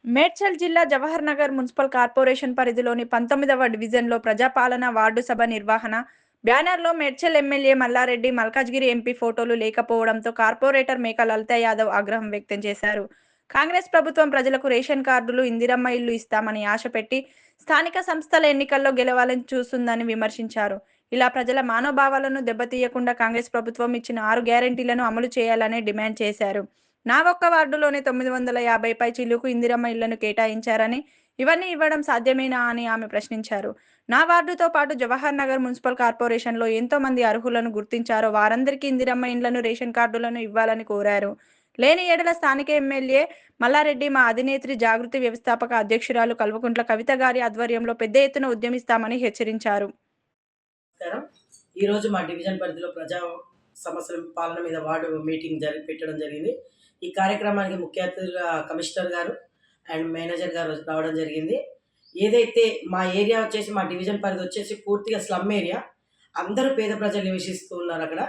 మేడ్చల్ జిల్లా Jawahar Nagar municipal corporation పరిధిలోని 19వ డివిజన్లో ప్రజాపాలన వార్డు సభ నిర్వహణ బ్యానర్లో మేడ్చల్ ఎమ్మెల్యే మల్లారెడ్డి, మల్కాజ్గిరి ఎంపీ ఫోటోలు లేకపోవడంతో కార్పొరేటర్ మేక లలిత యాదవ్ ఆగ్రహం వ్యక్తం చేశారు. కాంగ్రెస్ ప్రభుత్వం ప్రజలకు రేషన్ కార్డులు, ఇందిరమ్మ ఇల్లు ఇస్తామని ఆశపెట్టి స్థానిక సంస్థల ఎన్నికల్లో గెలవాలని చూస్తుందని విమర్శించారు. ఇలా ప్రజల మనోభావాలను దెబ్బతీయకుండా కాంగ్రెస్ ప్రభుత్వం ఇచ్చిన 6 గ్యారెంటీలను అమలు చేయాలని డిమాండ్ చేశారు. నా ఒక్క వార్డులోనే 950 పైచిలుకు ఇందిరమ్మ ఇళ్లను కేటాయించారని, ఇవన్నీ ఇవ్వడం సాధ్యమేనా అని ఆమె ప్రశ్నించారు. నా వార్డుతో పాటు జవహర్ నగర్ మున్సిపల్ కార్పొరేషన్లో ఎంతో మంది అర్హులను గుర్తించారో వారందరికీ ఇందిరమ్మ ఇండ్లను, రేషన్ కార్డులను ఇవ్వాలని కోరారు. లేని ఏడల స్థానిక ఎమ్మెల్యే మల్లారెడ్డి, మా అధినేత్రి జాగృతి వ్యవస్థాపక అధ్యక్షురాలు కల్వకుంట్ల కవిత గారి ఆధ్వర్యంలో పెద్ద ఎత్తున ఉద్యమిస్తామని హెచ్చరించారు. ఈరోజు మా డివిజన్ పరిధిలో ప్రజా సమస్యల పాలన మీద వార్డు మీటింగ్ పెట్టడం జరిగింది. ఈ కార్యక్రమానికి ముఖ్య అతిథులుగా కమిషనర్ గారు అండ్ మేనేజర్ గారు రావడం జరిగింది. ఏదైతే మా ఏరియా వచ్చేసి, మా డివిజన్ పరిధి వచ్చేసి పూర్తిగా స్లమ్ ఏరియా, అందరూ పేద ప్రజలు నివసిస్తూ ఉన్నారు. అక్కడ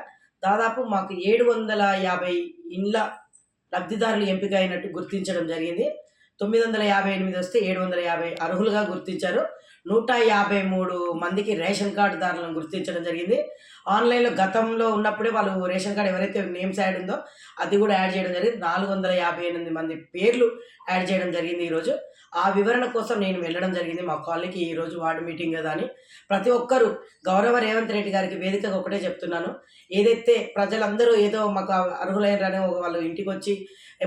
దాదాపు మాకు 750 ఇండ్ల లబ్ధిదారులు ఎంపిక అయినట్టు గుర్తించడం జరిగింది. 958 వస్తే 750 అర్హులుగా గుర్తించారు. 153 మందికి రేషన్ కార్డుదారులను గుర్తించడం జరిగింది. ఆన్లైన్లో గతంలో ఉన్నప్పుడే వాళ్ళు రేషన్ కార్డు ఎవరైతే నేమ్స్ యాడ్ ఉందో అది కూడా యాడ్ చేయడం జరిగింది. 458 మంది పేర్లు యాడ్ చేయడం జరిగింది. ఈరోజు ఆ వివరణ కోసం నేను వెళ్ళడం జరిగింది మా కాలనీకి. ఈరోజు వార్డు మీటింగ్ కదా అని ప్రతి ఒక్కరూ గౌరవ రేవంత్ రెడ్డి గారికి వేదికగా ఒకటే చెప్తున్నాను. ఏదైతే ప్రజలందరూ ఏదో మాకు అర్హులైనరని వాళ్ళు ఇంటికి వచ్చి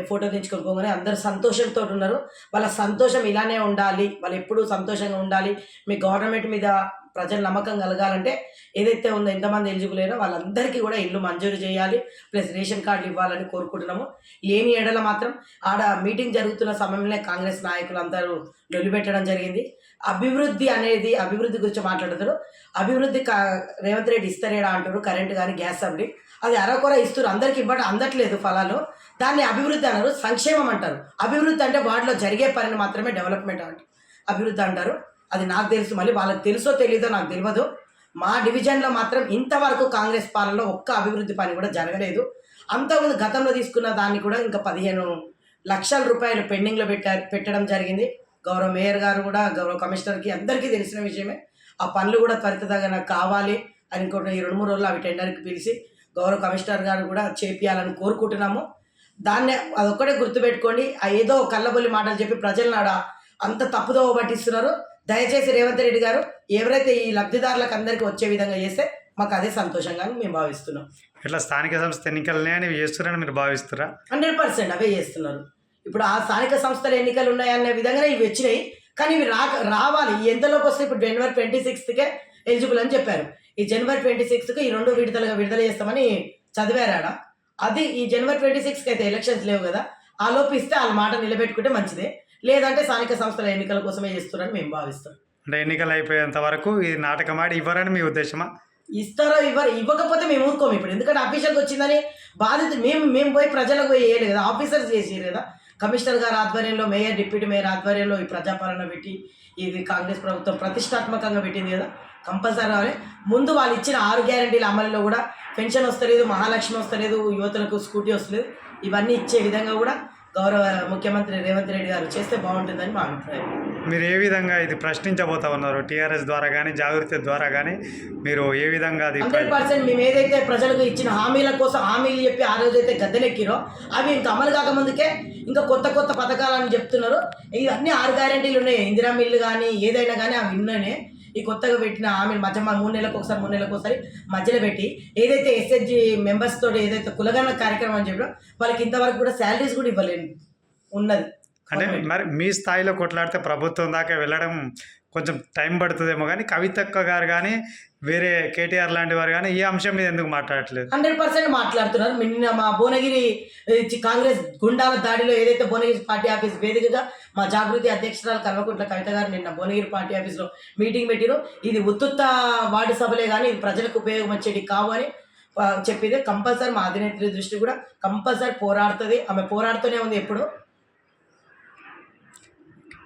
ఫోటో తెచ్చుకోగానే అందరూ సంతోషంతో ఉన్నారు. వాళ్ళ సంతోషం ఇలానే ఉండాలి, వాళ్ళు ఎప్పుడూ సంతోషంగా ఉండాలి. మీ గవర్నమెంట్ మీద ప్రజల నమ్మకం కలగాలంటే ఏదైతే ఉందో, ఎంతమంది ఎలిజిబుల్ అయినా వాళ్ళందరికీ కూడా ఇల్లు మంజూరు చేయాలి, ప్లస్ రేషన్ కార్డులు ఇవ్వాలని కోరుకుంటున్నాము. లేని ఏడల మాత్రం ఆడ మీటింగ్ జరుగుతున్న సమయంలో కాంగ్రెస్ నాయకులు అందరూ నిలబెట్టడం జరిగింది. అభివృద్ధి గురించి మాట్లాడుతారు. అభివృద్ధి రేవంత్ రెడ్డి ఇస్తారేడా అంటారు. కరెంటు కానీ గ్యాస్ సబ్సిడీ అది అరకొర ఇస్తారు, అందరికి ఇవ్వడం అందట్లేదు ఫలాలు. దాన్ని అభివృద్ధి అన్నారు, సంక్షేమం అంటారు. అభివృద్ధి అంటే వాటిలో జరిగే పనిని మాత్రమే డెవలప్మెంట్ అభివృద్ధి అంటారు. అది నాకు తెలుసు, మళ్ళీ వాళ్ళకి తెలుసో తెలీదో నాకు తెలియదు. మా డివిజన్లో మాత్రం ఇంతవరకు కాంగ్రెస్ పాలనలో ఒక్క అభివృద్ధి పని కూడా జరగలేదు. అంతకుముందు గతంలో తీసుకున్న దాన్ని కూడా ఇంకా 15 లక్షల రూపాయలు పెండింగ్లో పెట్టడం జరిగింది. గౌరవ మేయర్ గారు కూడా, గౌరవ కమిషనర్కి అందరికీ తెలిసిన విషయమే. ఆ పనులు కూడా త్వరితగతిన కావాలి అనుకుంటున్న ఈ 2-3 రోజులు అవి టెండర్కి పిలిచి గౌరవ కమిషనర్ గారు కూడా చేపియాలని కోరుకుంటున్నాము. దాన్ని అదొక్కటే గుర్తుపెట్టుకోండి. ఏదో కళ్ళబొల్లి మాటలు చెప్పి ప్రజలను అంత తప్పుదోవ పట్టిస్తున్నారు. దయచేసి రేవంత్ రెడ్డి గారు ఎవరైతే ఈ లబ్ధిదారులకు అందరికీ వచ్చే విధంగా చేస్తే మాకు అదే సంతోషంగా మేము భావిస్తున్నాం. ఇట్లా స్థానిక సంస్థ ఎన్నికలనే అని చేస్తున్నారని మీరు భావిస్తారా? 100% అవే చేస్తున్నారు. ఇప్పుడు ఆ స్థానిక సంస్థల ఎన్నికలు ఉన్నాయనే విధంగానే ఇవి వచ్చినాయి. కానీ ఇవి రావాలి. ఎంతలోకి వస్తే ఇప్పుడు జనవరి 26కే ఎలిజిబుల్ అని చెప్పారు. ఈ జనవరి 26కి ఈ 2 విడుదల చేస్తామని చదివారాడ. అది ఈ జనవరి 26కి అయితే ఎలక్షన్స్ లేవు కదా, ఆ లోపు ఇస్తే వాళ్ళ మాట నిలబెట్టుకుంటే మంచిదే. లేదంటే స్థానిక సంస్థల ఎన్నికల కోసమే చేస్తున్నారని మేము భావిస్తాం. అంటే ఎన్నికలు అయిపోయేంత వరకు ఈ నాటకం ఆడి ఇవ్వరని మీ ఉద్దేశమా? ఇస్తారో ఇవ్వకపోతే మేము ఊరుకోము. ఇప్పుడు ఎందుకంటే ఆఫీసర్కి వచ్చిందని బాధ్యత మేము పోయి ప్రజలకు పోయి వేయలేదు కదా, ఆఫీసర్స్ చేసేది కదా. కమిషనర్ గారి ఆధ్వర్యంలో, మేయర్, డిప్యూటీ మేయర్ ఆధ్వర్యంలో ఈ ప్రజాపాలన పెట్టి ఇది కాంగ్రెస్ ప్రభుత్వం ప్రతిష్టాత్మకంగా పెట్టింది కదా. కంపల్సరీ ముందు వాళ్ళు ఇచ్చిన 6 గ్యారెంటీల అమలులో కూడా పెన్షన్ వస్తలేదు, మహాలక్ష్మి వస్తలేదు, యువతలకు స్కూటీ వస్తలేదు. ఇవన్నీ ఇచ్చే విధంగా కూడా గౌరవ ముఖ్యమంత్రి రేవంత్ రెడ్డి గారు చేస్తే బాగుంటుందని మా అభిప్రాయం. మీరు ఏ విధంగా ఇది ప్రశ్నించబోతా ఉన్నారు? టీఆర్ఎస్ ద్వారా కానీ, జాగృతి ద్వారా కానీ మీరు ఏ విధంగా? 100% మేము ఏదైతే ప్రజలకు ఇచ్చిన హామీల కోసం హామీలు చెప్పి ఆ రోజైతే గద్దెనెక్కిరో అవి ఇంకా అమలు కాకముందుకే ఇంకా కొత్త పథకాలని చెప్తున్నారు. ఇవన్నీ 6 గ్యారెంటీలు ఉన్నాయి. ఇందిరా మిల్లు కానీ ఏదైనా కానీ అవి ఉన్నాయి. ఈ కొత్తగా పెట్టిన హామీలు మధ్య 3 నెలలకు ఒకసారి మధ్యలో పెట్టి ఏదైతే ఎస్హెచ్జి మెంబర్స్ తోటి ఏదైతే కులగన్న కార్యక్రమం అని చెప్పడం వాళ్ళకి ఇంతవరకు కూడా శాలరీస్ కూడా ఇవ్వలేదు ఉన్నది. అంటే మరి మీ స్థాయిలో కొట్లాడితే ప్రభుత్వం దాకా వెళ్ళడం కొంచెం టైం పడుతుందేమో, కానీ కవితక్క గారు కానీ వేరే కేటీఆర్ లాంటి వారు కానీ ఈ అంశం మీద ఎందుకు మాట్లాడట్లేదు? 100% మాట్లాడుతున్నారు. నిన్న మా భువనగిరి కాంగ్రెస్ గుండాల దాడిలో ఏదైతే భువనగిరి పార్టీ ఆఫీస్ వేదికగా మా జాగృతి అధ్యక్షురాలు కల్వకుంట్ల కవిత గారు నిన్న భువనగిరి పార్టీ ఆఫీస్లో మీటింగ్ పెట్టిరు. ఇది ఉత్తుత్త వార్డు సభలే కానీ ఇది ప్రజలకు ఉపయోగం వచ్చేది కావు అని చెప్పింది. కంపల్సరీ మా అధినేత్రి దృష్టి కూడా కంపల్సరీ పోరాడుతుంది. ఆమె పోరాడుతూనే ఉంది ఎప్పుడు.